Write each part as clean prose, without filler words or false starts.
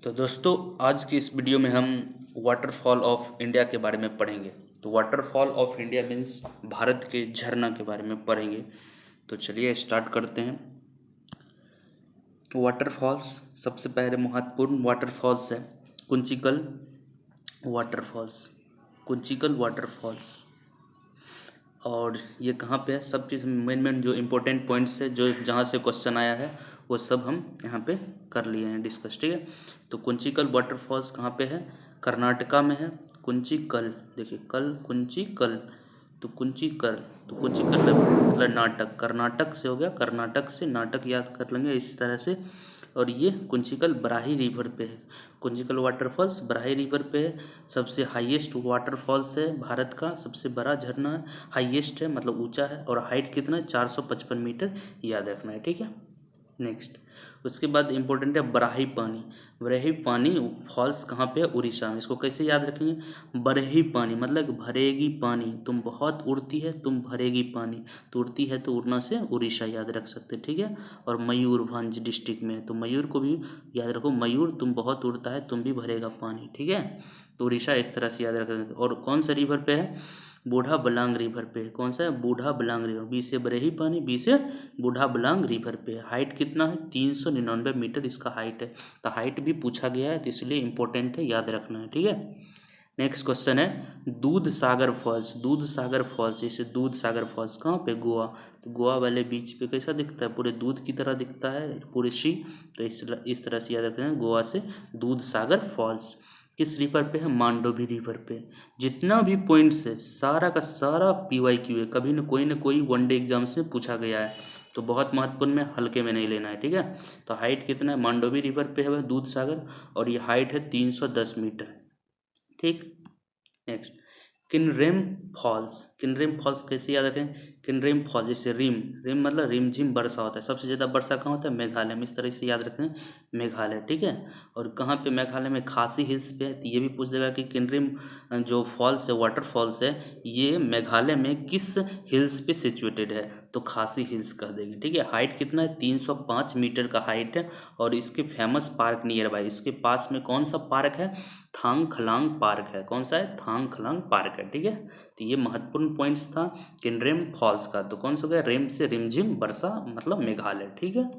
तो दोस्तों आज की इस वीडियो में हम वाटरफॉल ऑफ इंडिया के बारे में पढ़ेंगे। तो waterfall of India means Bharat के झरना के बारे में पढ़ेंगे। तो चलिए स्टार्ट करते हैं। वाटरफॉल्स, सबसे पहले महत्वपूर्ण वाटरफॉल्स है कुंचिकल वाटरफॉल्स। कुंचिकल वाटरफॉल्स और ये कहाँ पे है, सब चीज़ मेन जो इम्पोर्टेंट पॉइंट्स है जो जहाँ से क्वेश्चन आया है वो सब हम यहाँ पे कर लिए हैं डिस्कस। ठीक है, तो कुंचिकल वाटरफॉल्स कहाँ पे है? कर्नाटका में है। कुंचिकल, देखिए कल कुंचिकल, तो कुंचिकल, तो कुंचिकल मतलब नाटक, कर्नाटक से हो गया, कर्नाटक से नाटक याद कर लेंगे इस तरह से। और ये कुंचिकल बराही रिवर पे है। कुंचिकल वाटरफॉल्स बराही रिवर पे है। सबसे हाईएस्ट वाटरफॉल्स है, भारत का सबसे बड़ा झरना है, हाईएस्ट है मतलब ऊंचा है। और हाइट कितना है? 455 मीटर, याद रखना है। ठीक है, नेक्स्ट उसके बाद इंपॉर्टेंट है बराही पानी। बराही पानी फॉल्स कहाँ पे है? उड़ीसा में। इसको कैसे याद रखेंगे? बराही पानी मतलब भरेगी पानी, तुम बहुत उड़ती है तुम भरेगी पानी, तो उड़ती है तो उड़ना से उड़ीसा याद रख सकते हैं। ठीक है, और मयूरभंज डिस्ट्रिक्ट में है, तो मयूर को भी याद रखो, मयूर तुम बहुत उड़ता है तुम भी भरेगा पानी। ठीक है, तो उड़ीसा इस तरह से याद रख सकते। और कौन सा रिवर पे है? बूढ़ा बलांग रिवर पे। कौन सा है? बूढ़ा बलांग रिवर। बी से बरेही पानी, बी से बूढ़ा बलांग रिवर पे। हाइट कितना है? 399 मीटर इसका हाइट है। तो हाइट भी पूछा गया है तो इसलिए इंपॉर्टेंट है, याद रखना है। ठीक है, नेक्स्ट क्वेश्चन है दूध सागर फॉल्स। दूध सागर फॉल्स, जैसे दूध सागर फॉल्स कहाँ पे? गोवा। तो गोवा वाले बीच पे कैसा दिखता है? पूरे दूध की तरह दिखता है, पूरे सी। तो इस तरह से याद रखते हैं, गोवा से दूध सागर फॉल्स। किस रिवर पे है? मांडोवी रिवर पे। जितना भी पॉइंट्स है सारा का सारा PYQ है, कभी न कोई वनडे एग्जाम्स में पूछा गया है, तो बहुत महत्वपूर्ण में, हल्के में नहीं लेना है। ठीक है, तो हाइट कितना है? मांडोवी रिवर पे है दूध सागर, और ये हाइट है 310 मीटर। ठीक, next Kynrem false. Kynrem false कैसे याद रखें? किनरेम फॉल्स, जैसे रिम, रिम मतलब रिमझिम वर्षा होता है, सबसे ज़्यादा वर्षा कहाँ होता है? मेघालय में। इस तरह से याद रखें, मेघालय। ठीक है, और कहाँ पे? मेघालय में खासी हिल्स पे है। तो ये भी पूछ देगा कि किनरेम जो फॉल्स है, वाटर फॉल्स है, ये मेघालय में किस हिल्स पे सिचुएटेड है? तो खासी हिल्स कह देंगे। ठीक है, हाइट कितना है? 305 मीटर का हाइट है। और इसके फेमस पार्क नियर बाई, इसके पास में कौन सा पार्क है? थांग खलांग पार्क है। कौन सा है? थांग खलांग पार्क है। ठीक है, तो ये महत्वपूर्ण पॉइंट्स था किनरेम फॉल्स का। तो कौन सा हो गया? रेम से रिमझिम वर्षा मतलब मेघालय। ठीक है,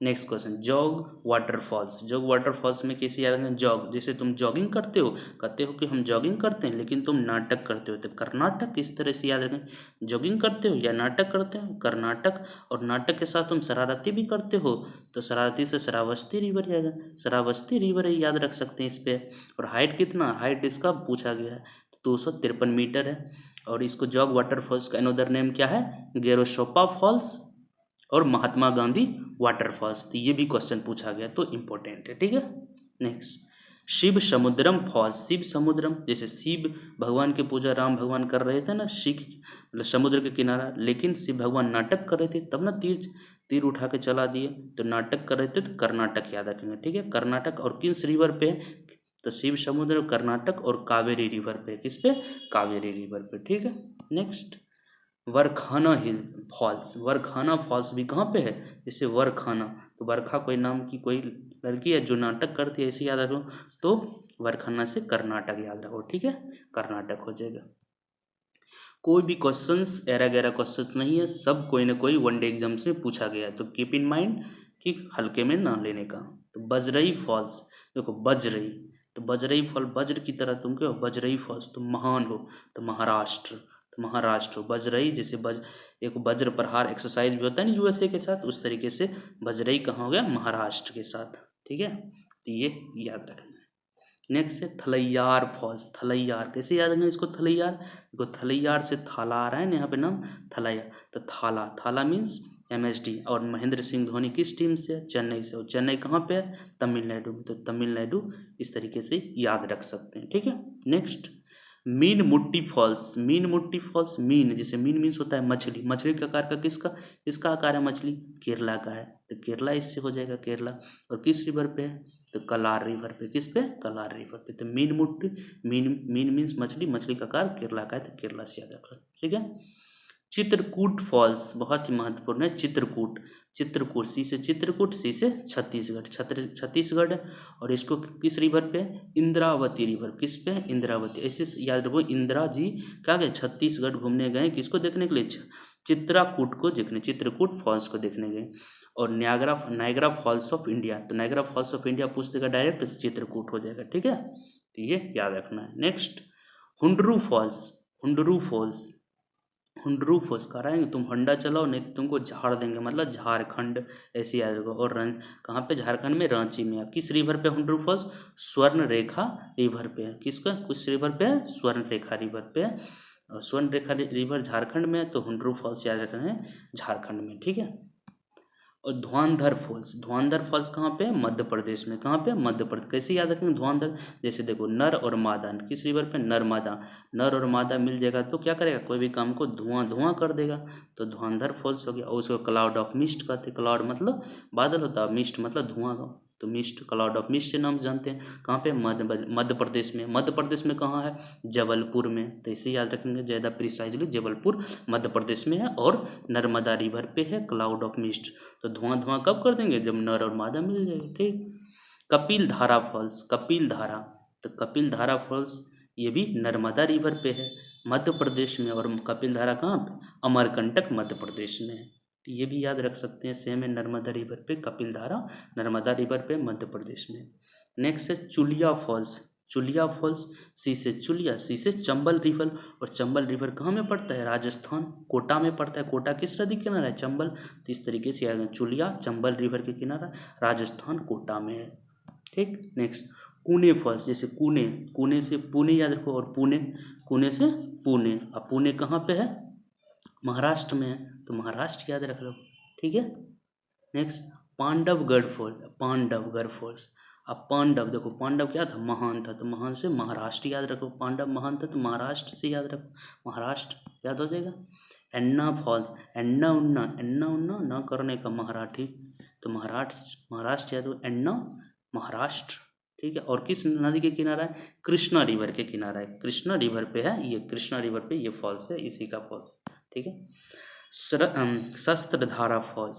next question jog waterfalls. Jog waterfalls में कैसे याद रखें? जॉग, जैसे तुम जॉगिंग करते हो, कहते हो कि हम जॉगिंग करते हैं, लेकिन तुम नाटक करते हो, तो कर्नाटक। इस तरह से याद रखें, जॉगिंग करते हो या नाटक करते हो, कर्नाटक। और नाटक के साथ तुम शरारती भी करते हो, तो शरारती से श्रावस्ती रिवर याद, श्रावस्ती रिवर याद रख सकते हैं इस पे। और हाइट कितना? हाइट इसका पूछा गया है, 253 मीटर है। और इसको जॉग वाटरफॉल्स का अनदर नेम क्या है? गेरोशोपा फॉल्स और महात्मा गांधी वाटरफॉल्स। तो ये भी क्वेश्चन पूछा गया, तो इम्पोर्टेंट है। ठीक है, नेक्स्ट शिव समुद्रम फॉल्स। शिव समुद्रम, जैसे शिव भगवान की पूजा राम भगवान कर रहे थे ना, शिव मतलब समुद्र के किनारा, लेकिन शिव भगवान नाटक कर रहे थे, तब ना तीर तीर उठा के चला दिए, तो नाटक कर रहे थे, तो कर्नाटक याद रखेंगे। ठीक है, कर्नाटक। और किस रिवर पे? तो शिव समुद्र कर्नाटक और कावेरी रिवर पे। किस पे? कावेरी रिवर पे। ठीक है, नेक्स्ट वरखाना हिल्स फॉल्स। वरखाना फॉल्स भी कहाँ पे है? जैसे वरखाना, तो वरखा कोई नाम की कोई लड़की है जो नाटक करती है, ऐसे याद रखो, तो वरखाना से कर्नाटक याद रखो। ठीक है, कर्नाटक हो जाएगा। कोई भी क्वेश्चंस एरा गैरा क्वेश्चंस नहीं है, सब कोई ना कोई वनडे एग्जाम्स में पूछा गया है, तो कीप इन माइंड कि हल्के में ना लेने का। तो बजरई फॉल्स, देखो बजरई, तो बजरई फॉल, वज्र की तरह तुम क्या हो? बजरई फॉल्स, तुम महान हो, तो महाराष्ट्र। तो महाराष्ट्र हो बजरई, जैसे एक वज्र प्रहार एक्सरसाइज भी होता है ना USA के साथ, उस तरीके से बजरई कहाँ हो गया? महाराष्ट्र के साथ। ठीक है, तो ये याद रखना। नेक्स्ट है थलैयार फॉल्स। थलैयार कैसे याद रखेंगे इसको? थलैयार, देखो थलैयार से थाला आ रहा है ना यहाँ पे नाम, थलैया, तो थाला, थाला मीन्स MSD। और महेंद्र सिंह धोनी किस टीम से है? चेन्नई से। और चेन्नई कहाँ पे है? तमिलनाडु में, तो तमिलनाडु इस तरीके से याद रख सकते हैं। ठीक है, नेक्स्ट मीन मुट्टी फॉल्स। मीन मुट्टी फॉल्स, मीन जैसे मीन मीन्स होता है मछली, मछली का आकार का किसका? इसका आकार है मछली, केरला का है, तो केरला इससे हो जाएगा केरला। और किस रिवर पे है? तो कलार रिवर पे। किस पे? कलार रिवर पे। तो मीन मुट्टी, मीन मीन मीन्स मछली, मछली का आकार केरला का है, तो केरला से याद रखना। ठीक है, चित्रकूट फॉल्स बहुत ही महत्वपूर्ण है। चित्रकूट, चित्रकूट, सी से चित्रकूट, सी से छत्तीसगढ़, छत्तीसगढ़। और इसको किस रिवर पे, इंद्रावती रिवर, किस पे, इंद्रावती। ऐसे याद रखो, इंदिरा जी क्या गए, छत्तीसगढ़ घूमने गए, किसको देखने के लिए, चित्रकूट को देखने, चित्रकूट फॉल्स को देखने गए। और नायग्रा फॉल्स ऑफ इंडिया, तो नायग्रा फॉल्स ऑफ इंडिया पूछ देगा डायरेक्ट, चित्रकूट हो जाएगा, ठीक है। तो ये याद रखना है। Next, Hundru falls, Hundru falls, Hundru falls कराएंगे, तुम हंडा चलाओ नहीं तो तुमको झाड़ देंगे, मतलब झारखंड, ऐसे याद रखो। और कहाँ पे, झारखंड में, रांची में। किस रिवर पे हुंडरू फॉल्स, स्वर्ण रेखा रिवर पे है। किसका, किस रिवर पे है, स्वर्ण रेखा रिवर पे है। और स्वर्ण रेखा रिवर झारखंड में है, तो हुंडरू फॉल्स याद रखना है झारखंड में, ठीक है। और धुआंधर फॉल्स, धुआंधर फॉल्स कहाँ पे, मध्य प्रदेश में। कहाँ पे, मध्य प्रदेश। कैसे याद रखेंगे धुआंधर, जैसे देखो नर और मादा, किस रिवर पे, नर्मदा। नर और मादा मिल जाएगा तो क्या करेगा, कोई भी काम को धुआं धुआं कर देगा, तो धुआंधर फॉल्स हो गया। और उसको क्लाउड ऑफ मिस्ट कहते हैं, क्लाउड मतलब बादल होता है, मिस्ट मतलब धुआं, तो मिस्ट, क्लाउड ऑफ मिस्ट के नाम से जानते हैं। कहाँ पे, मध्य प्रदेश में। मध्य प्रदेश में कहाँ है, जबलपुर में। तो इसे याद रखेंगे ज़्यादा प्रिसाइजली, जबलपुर मध्य प्रदेश में है। और नर्मदा रिवर पे है क्लाउड ऑफ मिस्ट। तो धुआं धुआं कब कर देंगे, जब नर और मादा मिल जाएगी, ठीक। कपिल धारा फॉल्स, कपिल धारा, तो कपिल धारा फॉल्स ये भी नर्मदा रिवर पे है, मध्य प्रदेश में। और कपिल धारा कहाँ पे, अमरकंटक मध्य प्रदेश में है। तो ये भी याद रख सकते हैं, सेम है, नर्मदा रिवर पे कपिल धारा, नर्मदा रिवर पे मध्य प्रदेश में। नेक्स्ट है चुलिया फॉल्स, चुलिया फॉल्स, सी से चुलिया, सी से चंबल रिवर। और चंबल रिवर कहाँ में पड़ता है, राजस्थान, कोटा में पड़ता है। कोटा किस नदी के किनारा है, चंबल। तो इस तरीके से याद है, चुलिया चंबल रिवर के किनारा, राजस्थान, कोटा में है, ठीक। नेक्स्ट, कुने फॉल्स, जैसे कुने, कुने से पुणे याद रखो, और पुणे, कुने से पुणे। अब पुणे कहाँ पे है, महाराष्ट्र में है, तो महाराष्ट्र याद रख लो, ठीक है। Next, Pandavgarh falls, Pandavgarh falls. अब पांडव देखो, पांडव क्या था, महान था, तो महान से महाराष्ट्र याद रखो। पांडव महान था तो महाराष्ट्र से याद रखो, महाराष्ट्र याद हो जाएगा। एन्ना फॉल्स, एन्ना उन्ना, एन्ना उन्ना न करने का मराठी, तो महाराष्ट्र, महाराष्ट्र याद हो, एन्ना महाराष्ट्र, ठीक है। और किस नदी के किनारा है, कृष्णा रिवर के किनारा है, कृष्णा रिवर पे है ये, कृष्णा रिवर पे ये फॉल्स है, इसी का फॉल्स, ठीक है। Shastradhara falls,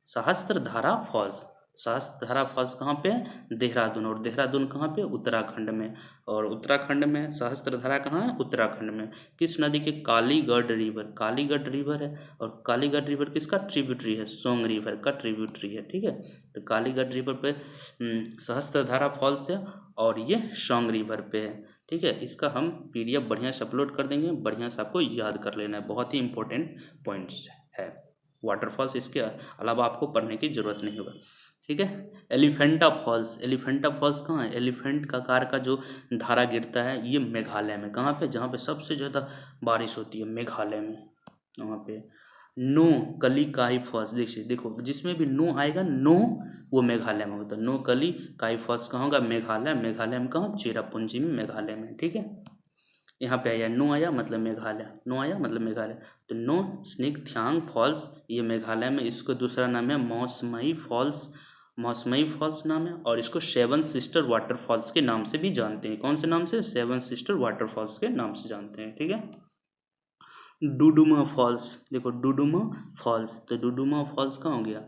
Sahastradhara falls, Sahastradhara falls कहाँ पे है, देहरादून। और देहरादून कहाँ पे, उत्तराखंड में। और उत्तराखंड में सहस्त्रधारा कहाँ है, उत्तराखंड में। किस नदी के, कालीगढ़ रिवर, कालीगढ़ रिवर है। और कालीगढ़ रिवर किसका ट्रिब्यूटरी है, सोंग रिवर का ट्रिब्यूटरी है, ठीक है। तो कालीगढ़ रिवर पे सहस्त्रधारा फॉल्स है, और ये सोंग रिवर पे है, ठीक है। इसका हम PDF बढ़िया से अपलोड कर देंगे, बढ़िया से आपको याद कर लेना है, बहुत ही इंपॉर्टेंट पॉइंट्स है वाटरफॉल्स, इसके अलावा आपको पढ़ने की जरूरत नहीं होगा, ठीक है। एलिफेंटा फॉल्स, एलिफेंटा फॉल्स कहाँ है, एलिफेंट का कार का जो धारा गिरता है, ये मेघालय में। कहाँ पे, जहाँ पे सबसे ज़्यादा बारिश होती है, मेघालय में, वहाँ पे। नो कली काई फॉल्स, देखिए देखो, जिसमें भी नो आएगा, नो वो मेघालय में होता है। नो कली काई फॉल्स कहाँ होगा, मेघालय, मेघालय में कहाँ, चेरापूंजी में, मेघालय में, ठीक है। यहाँ पे आया नो, आया मतलब मेघालय, नो आया मतलब मेघालय। तो नो स्निकथ्यांग फॉल्स ये मेघालय में, इसको दूसरा नाम है मौसमई फॉल्स, मौसमई फॉल्स नाम है। और इसको सेवन सिस्टर वाटरफॉल्स के नाम से भी जानते हैं। कौन से नाम से, सेवन सिस्टर वाटरफॉल्स के नाम से जानते हैं, ठीक है। डुडुमा फॉल्स, देखो डुडुमा फॉल्स, तो डुडुमा फॉल्स कहाँ हो गया,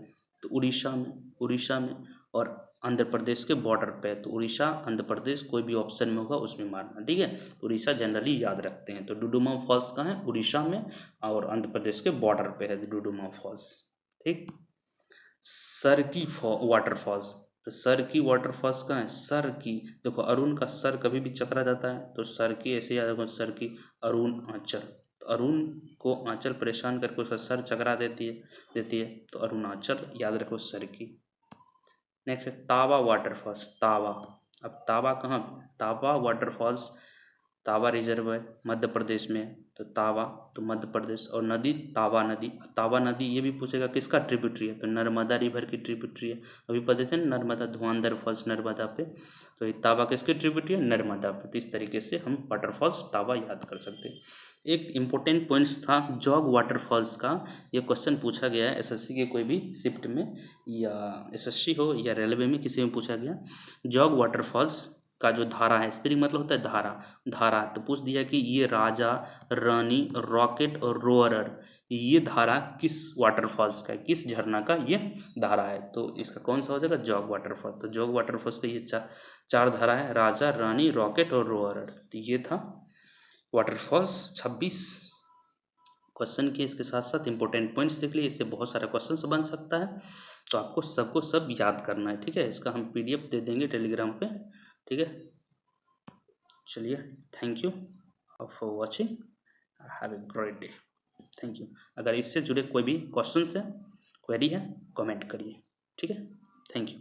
तो उड़ीसा में, उड़ीसा में। और आंध्र प्रदेश के बॉर्डर पे, तो उड़ीसा आंध्र प्रदेश कोई भी ऑप्शन में होगा उसमें मारना, ठीक है। उड़ीसा जनरली याद रखते हैं। तो डुडुमा फॉल्स कहाँ है, उड़ीसा में, और आंध्र प्रदेश के बॉर्डर पे है डुडुमा फॉल्स, ठीक। सरकी वाटरफॉल्स, तो सरकी वाटरफॉल्स कहाँ है, सरकी, देखो अरुण का सर कभी भी चकरा जाता है, तो सरकी ऐसे याद रखो, सरकी, अरुण आंचल, तो अरुण को आंचल परेशान करके उसका सर चकरा देती है, तो अरुणाचल याद रखो, सरकी। नेक्स्ट है तावा वाटरफॉल्स, तावा। अब तावा कहाँ, तावा वाटरफॉल्स, तावा रिजर्व है मध्य प्रदेश में, तो तावा, तो मध्य प्रदेश। और नदी, तावा नदी, तावा नदी ये भी पूछेगा किसका ट्रिब्यूटरी है, तो नर्मदा रिवर की ट्रिब्यूटरी है। अभी पढ़े थे नर्मदा, धुआंधर फॉल्स नर्मदा पे, तो ये तावा किसकी ट्रिब्यूटरी है, नर्मदा पे। तो इस तरीके से हम वाटरफॉल्स तावा याद कर सकते हैं। एक इम्पोर्टेंट पॉइंट्स था जॉग वाटरफॉल्स का, ये क्वेश्चन पूछा गया है SSC के कोई भी शिफ्ट में, या SSC हो या रेलवे में, किसी में पूछा गया। जॉग वाटरफॉल्स का जो धारा है, स्प्रिंग मतलब होता है धारा, धारा, तो पूछ दिया कि ये राजा, रानी, रॉकेट और रोअर ये धारा किस वाटरफॉल्स का है, किस झरना का ये धारा है, तो इसका कौन सा हो जाएगा, जॉग वाटरफॉल। तो जॉग वाटरफॉल्स का ये चार धारा है, राजा, रानी, रॉकेट और रोअर। तो ये था वाटरफॉल्स 26 क्वेश्चन के, इसके साथ साथ इंपॉर्टेंट पॉइंट्स देख लिए, इससे बहुत सारा क्वेश्चन बन सकता है, तो आपको सबको सब याद करना है, ठीक है। इसका हम PDF दे देंगे टेलीग्राम पे, ठीक है। चलिए, thank you for watching, have a great day, thank you. अगर इससे जुड़े कोई भी क्वेश्चन है, क्वेरी है, कमेंट करिए, ठीक है। Thank you.